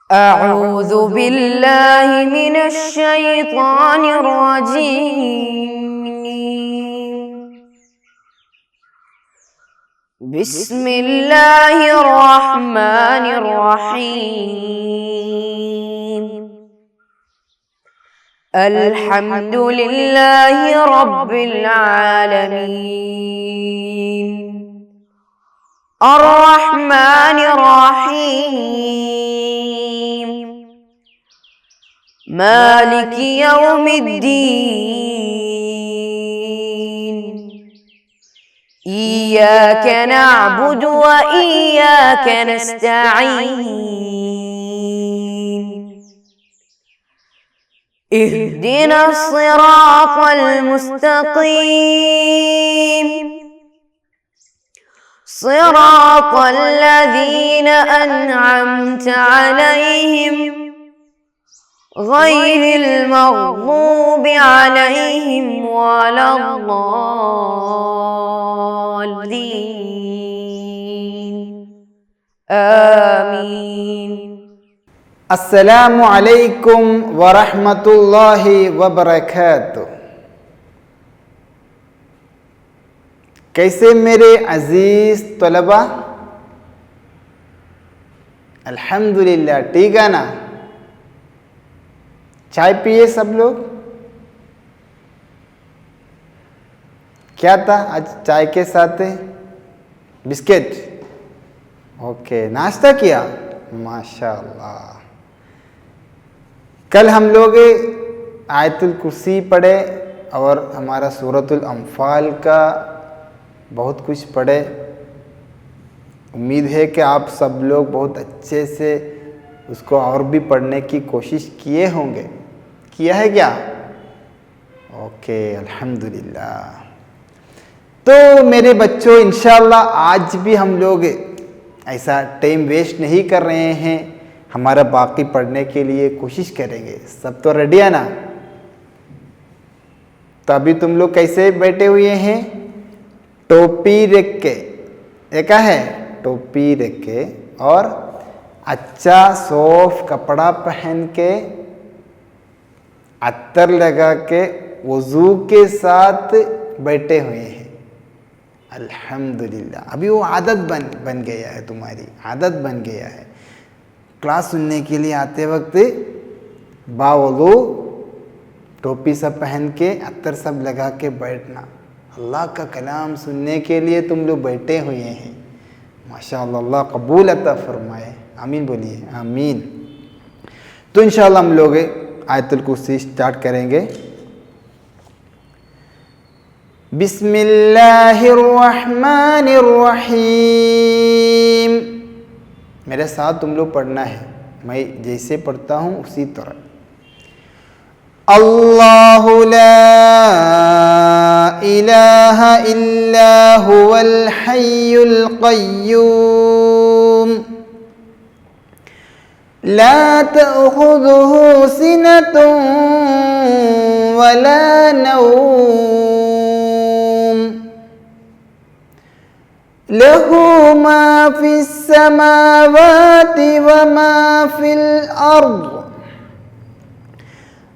أعوذ بالله من الشيطان الرجيم. بسم الله الرحمن الرحيم. الحمد لله رب العالمين. الرحمن الرحيم. مالك يوم الدين. إياك نعبد وإياك نستعين. اهدنا الصراط المستقيم. صراط الذين أنعمت عليهم غير المغضوب عليهم ولا الضالين. آمين. अस्सलामु अलैकुम वरहमतुल्लाहि वबरकातुहू। कैसे मेरे अजीज़ तलबा? अल्हम्दुलिल्लाह, ठीक है ना? चाय पिए सब लोग? क्या था आज चाय के साथ? बिस्किट। ओके, नाश्ता किया? माशाअल्लाह। कल हम लोग आयतुल कुर्सी पढ़े और हमारा सूरतुल अंफाल का बहुत कुछ पढ़े। उम्मीद है कि आप सब लोग बहुत अच्छे से उसको और भी पढ़ने की कोशिश किए होंगे। किया है क्या? ओके, अल्हम्दुलिल्लाह। तो मेरे बच्चों, इंशाअल्लाह आज भी हम लोग ऐसा टाइम वेस्ट नहीं कर रहे हैं, हमारा बाकी पढ़ने के लिए कोशिश करेंगे। सब तो रेडी है ना? तो अभी तुम लोग कैसे बैठे हुए हैं? टोपी रख के, एक है टोपी रख के, और अच्छा सॉफ्ट कपड़ा पहन के, अत्तर लगा के, वज़ू के साथ बैठे हुए हैं। अल्हम्दुलिल्लाह, अभी वो आदत बन गया है, तुम्हारी आदत बन गया है। क्लास सुनने के लिए आते वक्त बावज़ू टोपी सब पहन के, अत्तर सब लगा के बैठना। अल्लाह का कलाम सुनने के लिए तुम लोग बैठे हुए हैं। माशाअल्लाह, अल्लाह कबूल अता फरमाए। आमीन बोलिए, आमीन। तो इंशाअल्लाह हम लोग आयतुल कुर्सी स्टार्ट करेंगे। बिस्मिल्लाहिर्रहमानिर्रहीम। मेरे साथ तुम लोग पढ़ना है, मैं जैसे पढ़ता हूँ उसी तरह। अल्लाहु ला इलाहा इल्ला हुवल हय्युल क़य्यूम ला तअख़ुज़ुहु सिनतुन वला नौम लहू मा फ़िस समावाति व मा फ़िल अर्ज़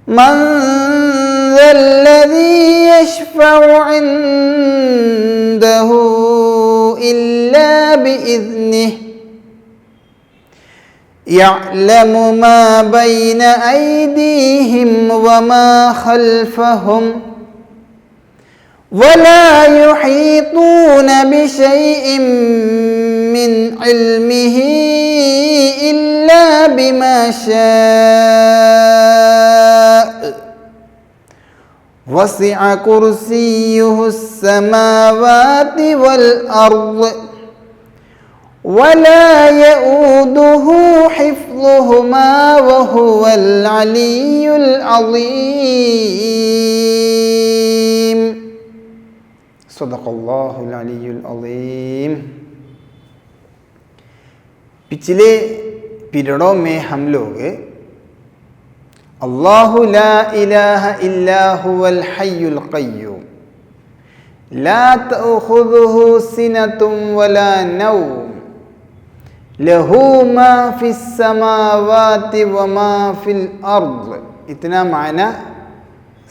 मन ज़ल्लज़ी यशफ़अु इंदहु इल्ला बिइज़्निहि यअलमु मा बैन अयदीहिम व मा खल्फ़हुम वला युहीतून बिशैइन मिन इल्मिही इल्ला बिमा शाअ वसिअ कुर्सियुहुस समावाति वल अर्ज़ वला यऊदुहु हिफ्ज़ुहुमा वहुवल अलियुल अज़ीम। सदक़ल्लाहुल अलियुल अज़ीम। पिछले पीरियडों में हम लोग अल्लाहु ला इलाहा इल्ला हुवल हय्युल क़य्यूम ला तअख़ुज़ुहु सिनतुन वला नौम लहू मा फिस समावाति व मा फिल अर्द। इतना मायना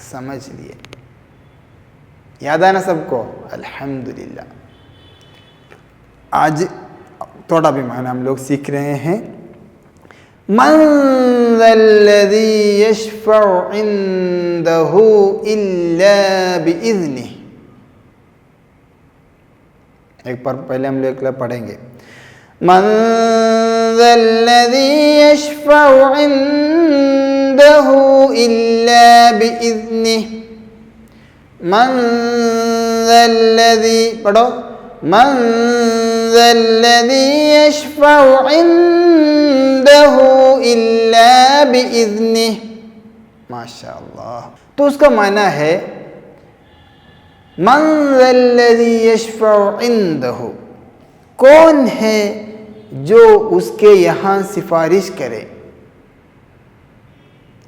समझ लिए, याद आना सबको? अल्हम्दुलिल्लाह। आज थोड़ा भी मायना हम लोग सीख रहे हैं। मन ज़ल्लज़ी यशफ़उ इंदहु इल्ला बिइज़्निही। एक बार पहले हम लोग पढ़ेंगे। मन ज़ल्लज़ी यशफ़उ इंदहु इल्ला बिइज़्निही। मन ज़ल्लज़ी, पढ़ो, मन ज़ल्लज़ी यशफ़उ इंदहु इल्ला बिइज़्निही। माशाअल्लाह। तो उसका माना है मन ज़ल्लज़ी यशफ़उ इंदहु, कौन है जो उसके यहाँ सिफारिश करे,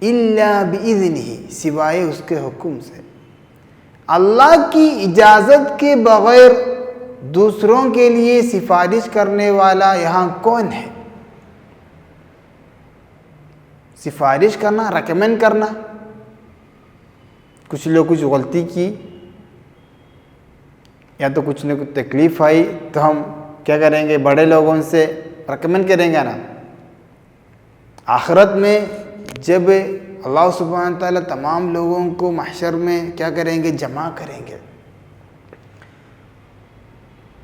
इल्ला बिइज़्निही, सिवाय उसके हुक्म से। अल्लाह की इजाज़त के बगैर दूसरों के लिए सिफारिश करने वाला यहाँ कौन है? सिफारिश करना, रेकमेंड करना। कुछ लोग कुछ गलती की या तो कुछ न कुछ तकलीफ आई तो हम क्या करेंगे? बड़े लोगों से रेकमेंड करेंगे ना। आखिरत में जब अल्लाह सुब्हान तआला तमाम लोगों को महशर में क्या करेंगे? जमा करेंगे।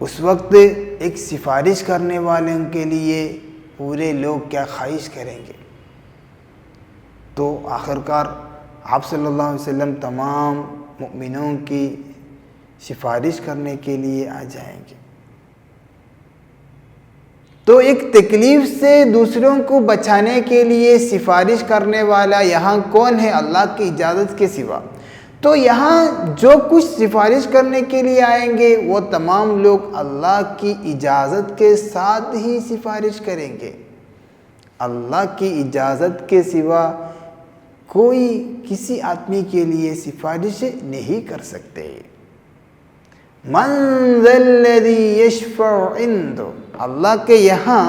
उस वक्त एक सिफारिश करने वाले के लिए पूरे लोग क्या ख्वाहिश करेंगे? तो आखिरकार आप सल्लल्लाहु अलैहि वसल्लम तमाम मुमिनों की सिफारिश करने के लिए आ जाएंगे। तो एक तकलीफ से दूसरों को बचाने के लिए सिफारिश करने वाला यहाँ कौन है? अल्लाह की इजाज़त के सिवा। तो यहाँ जो कुछ सिफारिश करने के लिए आएंगे वो तमाम लोग अल्लाह की इजाज़त के साथ ही सिफारिश करेंगे। अल्लाह की इजाज़त के सिवा कोई किसी आदमी के लिए सिफारिश नहीं कर सकते। मन ज़ल्लज़ी यशफ़उ इंदहु, अल्लाह के यहाँ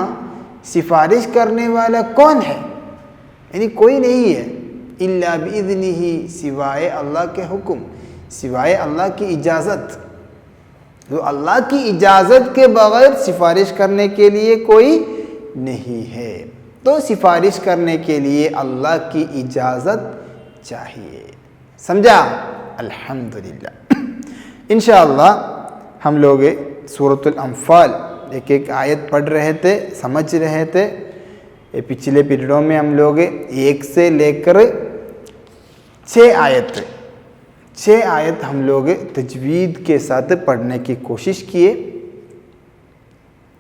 सिफारिश करने वाला कौन है? यानी कोई नहीं है। इल्ला बिइज़्निही, सिवाय अल्लाह के हुक्म, सिवाय अल्लाह की इजाज़त। तो अल्लाह की इजाज़त के बगैर सिफारिश करने के लिए कोई नहीं है। तो सिफारिश करने के लिए अल्लाह की इजाज़त चाहिए। समझा? अल्हम्दुलिल्लाह। इंशाअल्लाह हम लोग सूरतुल अम्फ़ाल एक एक आयत पढ़ रहे थे, समझ रहे थे। ये पिछले पीरियडों में हम लोग 1 से लेकर 6 आयत हम लोग तजवीद के साथ पढ़ने की कोशिश किए।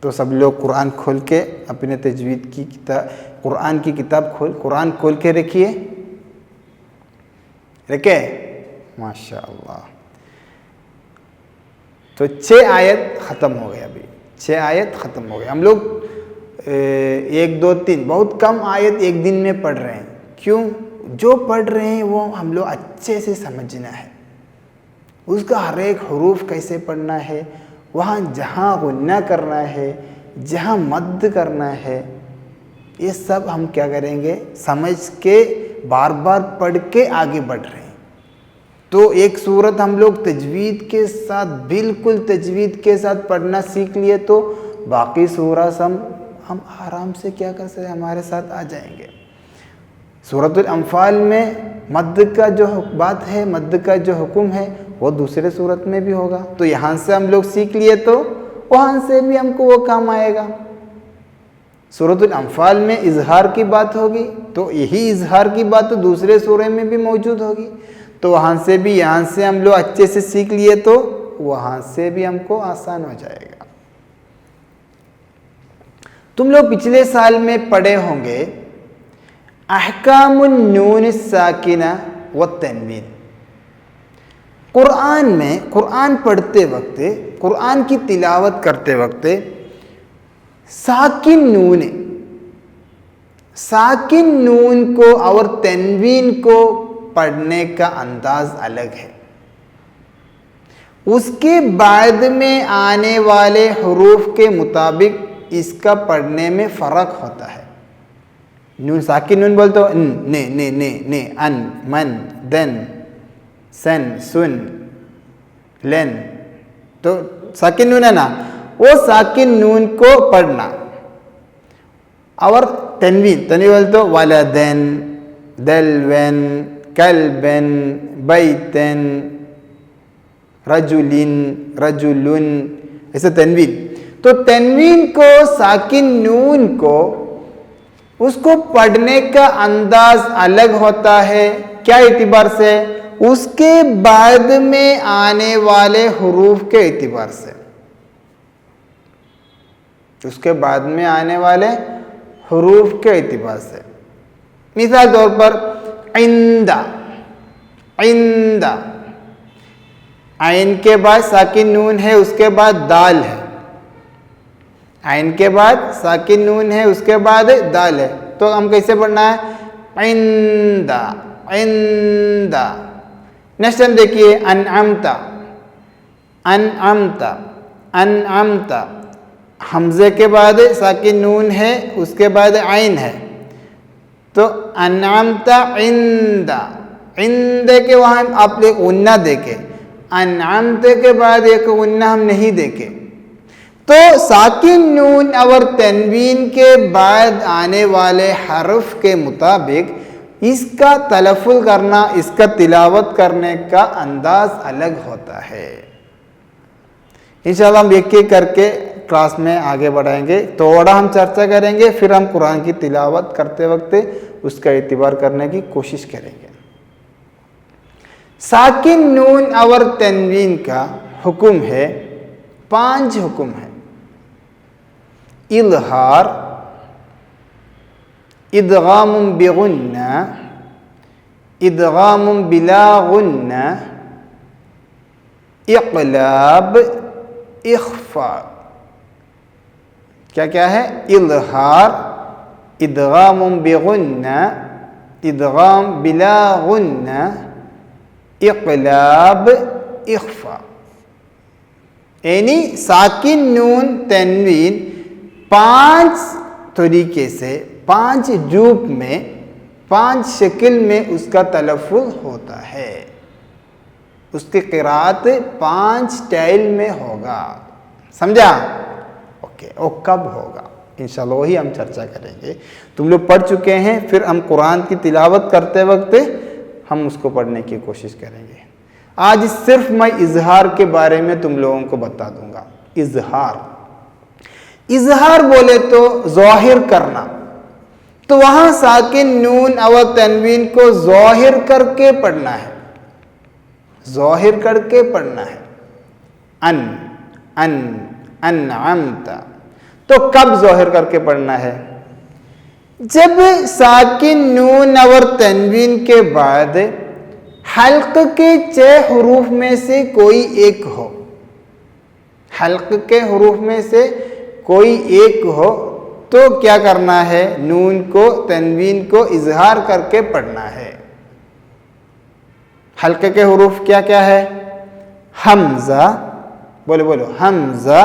तो सब लोग कुरान खोल के अपने तजवीद की किताब, कुरान की किताब कुरान खोल के रखिए। रखे? माशाअल्लाह। तो 6 आयत ख़त्म हो गए। अभी 6 आयत ख़त्म हो गए। हम लोग 1 2 3 बहुत कम आयत एक दिन में पढ़ रहे हैं। क्यों? जो पढ़ रहे हैं वो हम लोग अच्छे से समझना है। उसका हर एक हरूफ कैसे पढ़ना है, वहाँ जहाँ गुन्ना करना है, जहाँ मद्द करना है, ये सब हम क्या करेंगे? समझ के बार बार पढ़ के आगे बढ़ रहे हैं। तो एक सूरत हम लोग तजवीद के साथ, बिल्कुल तजवीद के साथ पढ़ना सीख लिए तो बाकी सूरत हम आराम से क्या कर सकते, हमारे साथ आ जाएंगे। सूरतुल अम्फ़ाल में मद्द का जो बात है, मद्द का जो हुक्म है वो दूसरे सूरत में भी होगा। तो यहाँ से हम लोग सीख लिए तो वहाँ से भी हमको वो काम आएगा। सूरतुल अम्फ़ाल में इजहार की बात होगी तो यही इजहार की बात तो दूसरे सूरे में भी मौजूद होगी। तो वहाँ से भी, यहाँ से हम लोग अच्छे से सीख लिए तो वहाँ से भी हमको आसान हो जाएगा। तुम लोग पिछले साल में पढ़े होंगे अहकामुन नून साकिना व तनवीन। कुरान में, कुरान पढ़ते वक्त, कुरान की तिलावत करते वक्त साकिन नून को और तनवीन को पढ़ने का अंदाज अलग है। उसके बाद में आने वाले हुरूफ के मुताबिक इसका पढ़ने में फ़र्क होता है। नून साकिन नून बोलते हो ने अन मन देन सन सुन लेन, तो साकिन नून है ना, वो साकिन नून को पढ़ना। और तनवीन बोलते हो वलदन दलवन कल्बन बैतन रजुलिन रजुलुन, ऐसे तनवीन। तो तनवीन को साकिन नून को उसको पढ़ने का अंदाज अलग होता है। क्या एतबार से? उसके बाद में आने वाले हुरूफ के एतबार से, उसके बाद में आने वाले हुरूफ के एतबार से। मिसाल तौर पर इंदा, इंदा, आइन के बाद साकिन नून है, उसके बाद दाल है। आइन के बाद साकिन नून है, उसके बाद दाल है, तो हम कैसे पढ़ना है? इंदा इंदा। नेक्स्ट टाइम देखिए अनअमता, अनअमता, अनअमता, हमजे के बाद साकिन नून है, उसके बाद आइन है, तो अनअमता इंदा, इंदे के वहाँ आप एक उन्ना देखे, अनअमते के बाद एक उन्ना हम नहीं देखे। तो साकिन नून और तनवीन के बाद आने वाले हर्फ के मुताबिक इसका तलफ़ुज़ करना, इसका तिलावत करने का अंदाज अलग होता है। इंशाअल्लाह हम एक एक करके क्लास में आगे बढ़ाएंगे, थोड़ा हम चर्चा करेंगे, फिर हम कुरान की तिलावत करते वक्त उसका एतबार करने की कोशिश करेंगे। साकिन नून और तनवीन का हुक्म है, 5 हुक्म है। इज़हार, इदगाम बिगुन्ना, इदगाम बिला गुन्ना, इक़लाब, इख्फा। क्या क्या है? इज़हार, इदगाम बिगुन्ना, इदगाम बिला गुन्ना, इक़लाब, इख्फा। यानी साकिन नून तनवीन 5 तरीके से, 5 रूप में, 5 शक्ल में उसका तलफ़ुज़ होता है। उसकी क़िराअत 5 स्टाइल में होगा, समझा? ओके, और कब होगा इंशाअल्लाह वही हम चर्चा करेंगे। तुम लोग पढ़ चुके हैं, फिर हम कुरान की तिलावत करते वक्त हम उसको पढ़ने की कोशिश करेंगे। आज सिर्फ मैं इजहार के बारे में तुम लोगों को बता दूंगा। इजहार, इजहार बोले तो ज़ाहिर करना, तो वहां साकिन नून और तनवीन को ज़ाहिर करके पढ़ना है, ज़ाहिर करके पढ़ना है। अन अन अनअमता, तो कब ज़ाहिर करके पढ़ना है? जब साकिन नून और तनवीन के बाद हल्क के 6 हुरूफ में से कोई एक हो, हल्क के हुरूफ में से कोई एक हो, तो क्या करना है? नून को तनवीन को इजहार करके पढ़ना है। हल्क के हुरूफ क्या क्या है? हमजा, बोलो बोलो, हमजा,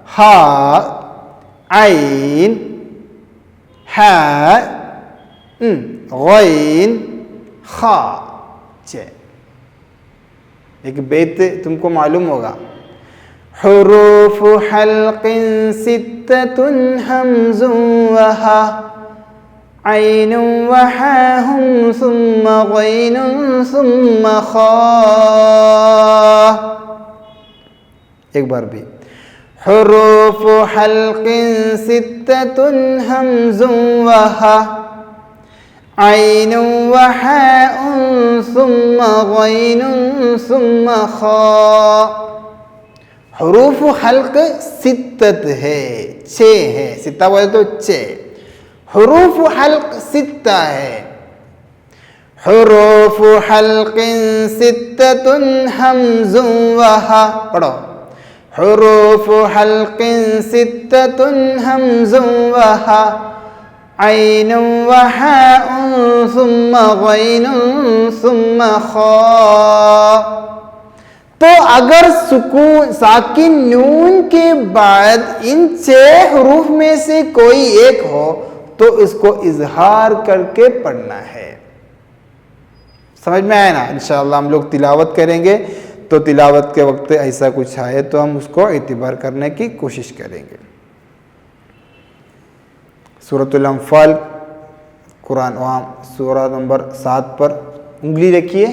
हा, आइन, हा, गैन, खा, चे। एक बेत तुमको मालूम होगा, हुरूफ हल्क़िन सित्ततुन हमज़ुन व हा, ऐनुन व हाहुम सुम्मा गैनुन सुम्मा खा। एक बार भी, हुरूफ हल्क़िन सित्ततुन हमज़ुन व हा, ऐनुन व हाउन सुम्मा गैनुन सुम्मा खा। हुरूफ हल्क सित्तत है, 6 है, सित्ता बोले तो 6, हुरूफ हल्क सित्ता है। हुरूफ हल्क़िन सित्ततुन हमज़ुन व हा, पढ़ो, हुरूफ हल्क़िन सित्ततुन हमज़ुन व हा, ऐनुन व हाउन सुम्मा गैनुन सुम्मा खा। तो अगर सुकून साकिन नून के बाद इन 6 हरूफ में से कोई एक हो तो इसको इजहार करके पढ़ना है। समझ में आया ना? इंशाअल्लाह हम लोग तिलावत करेंगे तो तिलावत के वक्त ऐसा कुछ आए तो हम उसको इतिबार करने की कोशिश करेंगे। सूरतुल अंफाल कुरान सूरा नंबर 7 पर उंगली रखिए।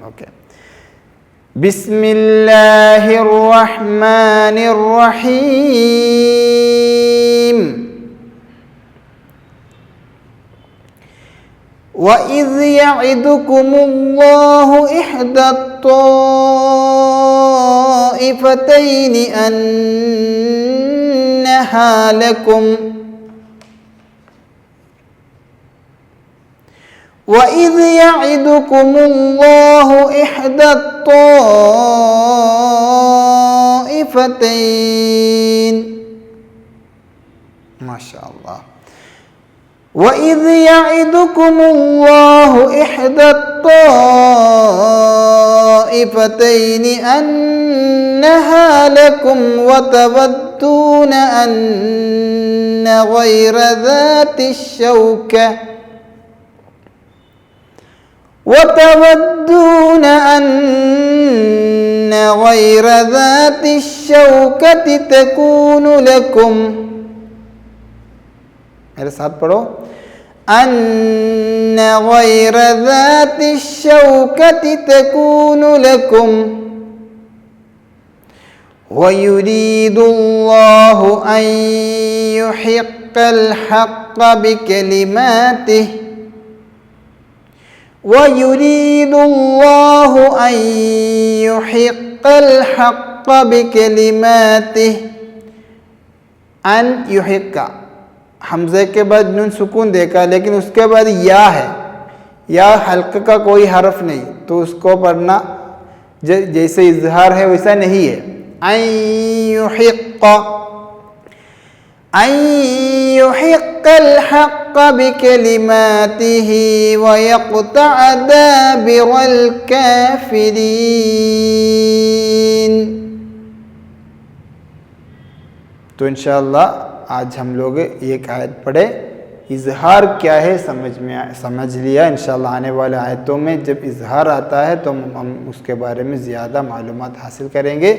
ओके, बिस्मिल्लाहिर्रहमानिर्रहीम। वइज़ यइदुकुमुल्लाहु इहदत-तॉइफतैनि अन्नहा लकुम वइज़ यइदुकुमुल्लाहु इहदत-तॉइफतैन माशाअल्लाह वइज़ यइदुकुमुल्लाहु इहदत-तॉइफतैनि अन्नहा लकुम वतवद्दून अन्न गैर ज़ातिश-शौका वतवद्दून अन्न गैर ज़ातिश-शौकति तकूनु लकुम। मेरे साथ पढ़ो, अन्न गैर ज़ातिश-शौकति तकूनु लकुम वयुरीदुल्लाहु अन युहिक्कल हक़्क़ बिकलिमातिहि वयुरीदुल्लाहु अन युहिक्कल हक़्क़ बिकलिमातिहि। अन युहिक्का हमज़े के बाद नून सुकून देखा, लेकिन उसके बाद या है, या हल्क का कोई हर्फ नहीं, तो उसको पढ़ना जैसे इजहार है वैसा नहीं है। अन युहिक्का अन युहिक्कल हक़्क़ बिकलिमातिहि वयक़्तअ दाबिरल काफ़िरीन। तो इंशाअल्लाह आज हम लोग एक आयत पढ़े, इजहार क्या है समझ लिया। इंशाअल्लाह आने वाले आयतों में जब इजहार आता है तो हम उसके बारे में ज़्यादा मालूमात हासिल करेंगे।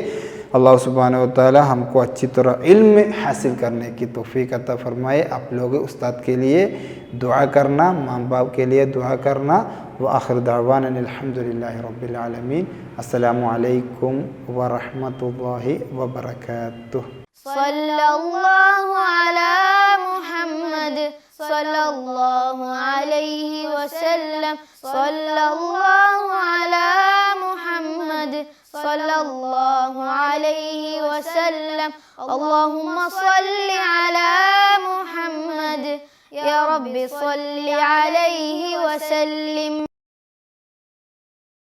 अल्लाह सुब्हानहू व तआला हमको अच्छी तरह इल्म हासिल करने की तौफीक अता फरमाए। आप लोग उस्ताद के लिए दुआ करना, माँ बाप के लिए दुआ करना। व आखिर दावाना अल्हम्दुलिल्लाहि रब्बिल आलमीन। अस्सलामु अलैकुम व रहमतुल्लाहि व बरकातुहू। सल्लल्लाहु अला मुहम्मद सल्लल्लाहु अलैहि वसल्लम सल्लल्लाहु अला मुहम्मद सल्लल्लाहु अलैहि वसल्लम। अल्लाहुम्मा सल्लि अला मुहम्मद या रब्बी सल्लि अलैहि वसल्लिम।